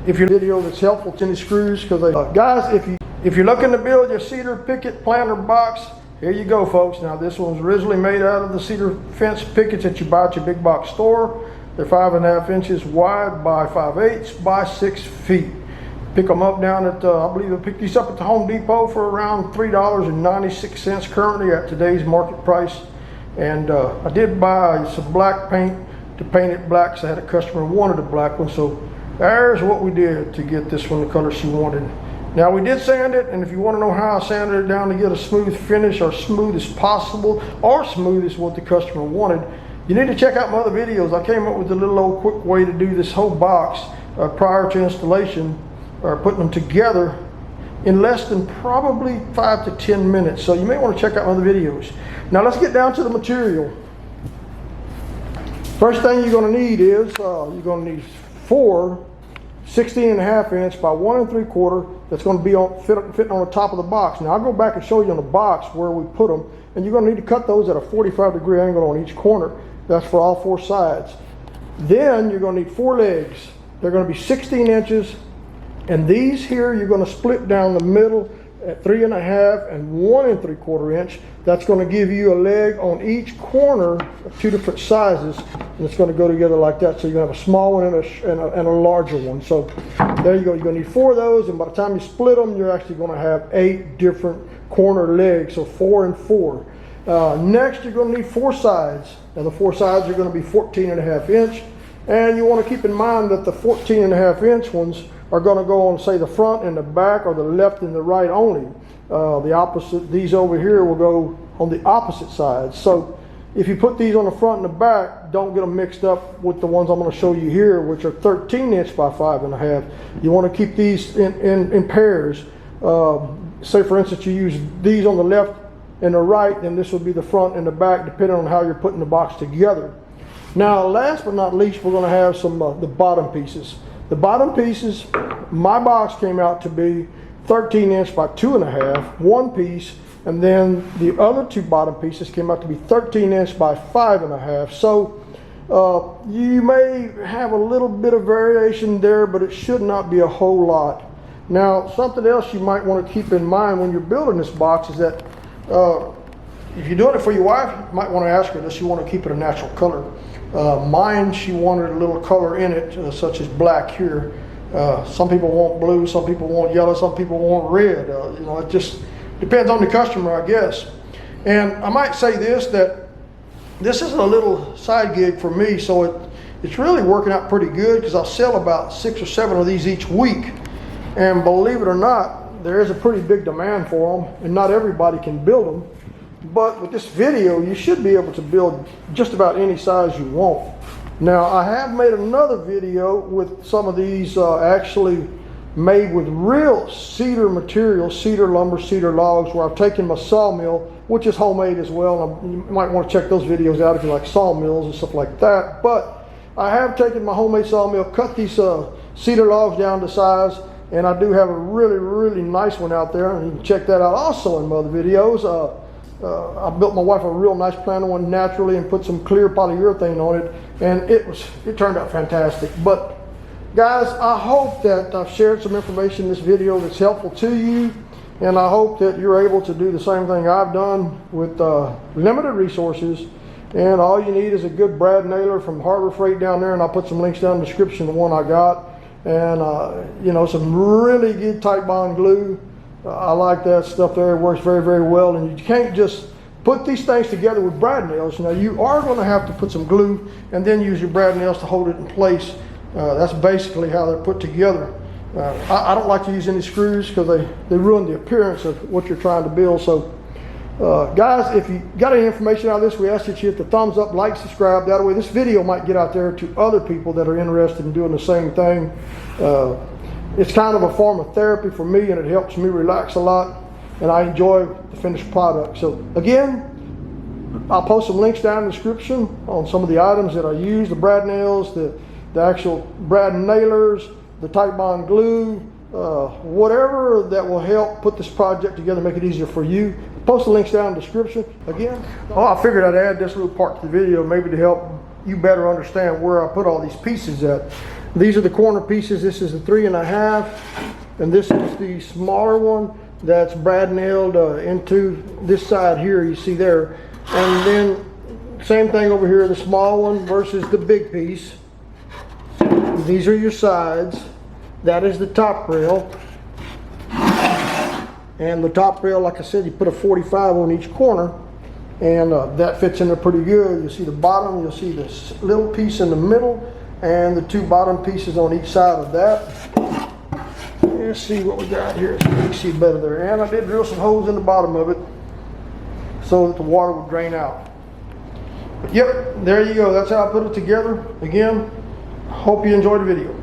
if your video that's helpful to any screws, because guys, if you're looking to build your cedar picket planter box, here you go, folks. Now this one's originally made out of the cedar fence pickets that you buy at your big box store. They're 5.5 inches wide by 5/8 by 6 feet. Pick them up down at, I believe I picked these up at the Home Depot for around $3.96 currently at today's market price. And I did buy some black paint to paint it black, so I had a customer who wanted a black one. So there's what we did to get this one the color she wanted. Now we did sand it, and if you want to know how I sanded it down to get a smooth finish, or smooth as possible, or smooth as what the customer wanted, you need to check out my other videos. I came up with a little old quick way to do this whole box prior to installation, or putting them together in less than probably 5 to 10 minutes. So you may want to check out my other videos. Now let's get down to the material. First thing you're going to need is, you're going to need 4 16.5 inch by 1 3/4 that's going to be fitting on the top of the box. Now I'll go back and show you on the box where we put them, and you're going to need to cut those at a 45-degree angle on each corner. That's for all 4 sides. Then you're going to need 4 legs. They're going to be 16 inches, and these here you're going to split down the middle at 3.5 and 1 3/4 inch. That's going to give you a leg on each corner of 2 different sizes, and it's going to go together like that. So you're going to have a small one and a larger one. So there you go. You're going to need 4 of those, and by the time you split them, you're actually going to have 8 different corner legs. So 4 and 4. Next, you're going to need 4 sides. Now the 4 sides are going to be 14.5 inch, and you want to keep in mind that the 14.5 inch ones are going to go on, say, the front and the back, or the left and the right only. The opposite, these over here will go on the opposite sides. So if you put these on the front and the back, don't get them mixed up with the ones I'm going to show you here, which are 13 inch by 5.5. You want to keep these in pairs. Say for instance you use these on the left and the right, then this would be the front and the back, depending on how you're putting the box together. Now last but not least, we're going to have some the bottom pieces. The bottom pieces, my box came out to be 13 inch by 2.5, one piece, and then the other 2 bottom pieces came out to be 13 inch by 5.5. So you may have a little bit of variation there, but it should not be a whole lot. Now something else you might want to keep in mind when you're building this box is that if you're doing it for your wife, you might want to ask her, does she want to keep it a natural color? Mine, she wanted a little color in it, such as black here. Some people want blue, some people want yellow, some people want red. You know, it just depends on the customer, I guess. And I might say this, that this is a little side gig for me, so it's really working out pretty good, because I'll sell about 6 or 7 of these each week. And believe it or not, there is a pretty big demand for them, and not everybody can build them. But with this video, you should be able to build just about any size you want. Now, I have made another video with some of these actually made with real cedar material, cedar lumber, cedar logs, where I've taken my sawmill, which is homemade as well. And you might want to check those videos out if you like sawmills and stuff like that. But I have taken my homemade sawmill, cut these cedar logs down to size, and I do have a really, really nice one out there. And you can check that out also in my other videos. I built my wife a real nice planter one naturally and put some clear polyurethane on it, and it turned out fantastic. But guys, I hope that I've shared some information in this video that's helpful to you, and I hope that you're able to do the same thing I've done with limited resources. And all you need is a good brad nailer from Harbor Freight down there, and I'll put some links down in the description, the one I got, and you know, some really good tight bond glue. I like that stuff there. It works very, very well. And you can't just put these things together with brad nails. Now you are going to have to put some glue and then use your brad nails to hold it in place. That's basically how they're put together. I don't like to use any screws because they ruin the appearance of what you're trying to build. So guys, if you got any information out of this, we ask that you hit the thumbs up, like, subscribe. That way this video might get out there to other people that are interested in doing the same thing. It's kind of a form of therapy for me, and it helps me relax a lot, and I enjoy the finished product. So again, I'll post some links down in the description on some of the items that I use, the brad nails, the actual brad nailers, the tight bond glue, whatever that will help put this project together, make it easier for you. Post the links down in the description. Again, I figured I'd add this little part to the video maybe to help you better understand where I put all these pieces at. These are the corner pieces. This is the 3.5, and this is the smaller one that's brad nailed into this side here, you see there. And then same thing over here, the small one versus the big piece. These are your sides. That is the top rail. And the top rail, like I said, you put a 45 on each corner, and that fits in there pretty good. You'll see the bottom, you'll see this little piece in the middle, and the two bottom pieces on each side of that. Let's see what we got here so you can see better there. And I did drill some holes in the bottom of it so that the water would drain out. But yep, there you go. That's how I put it together. Again, hope you enjoyed the video.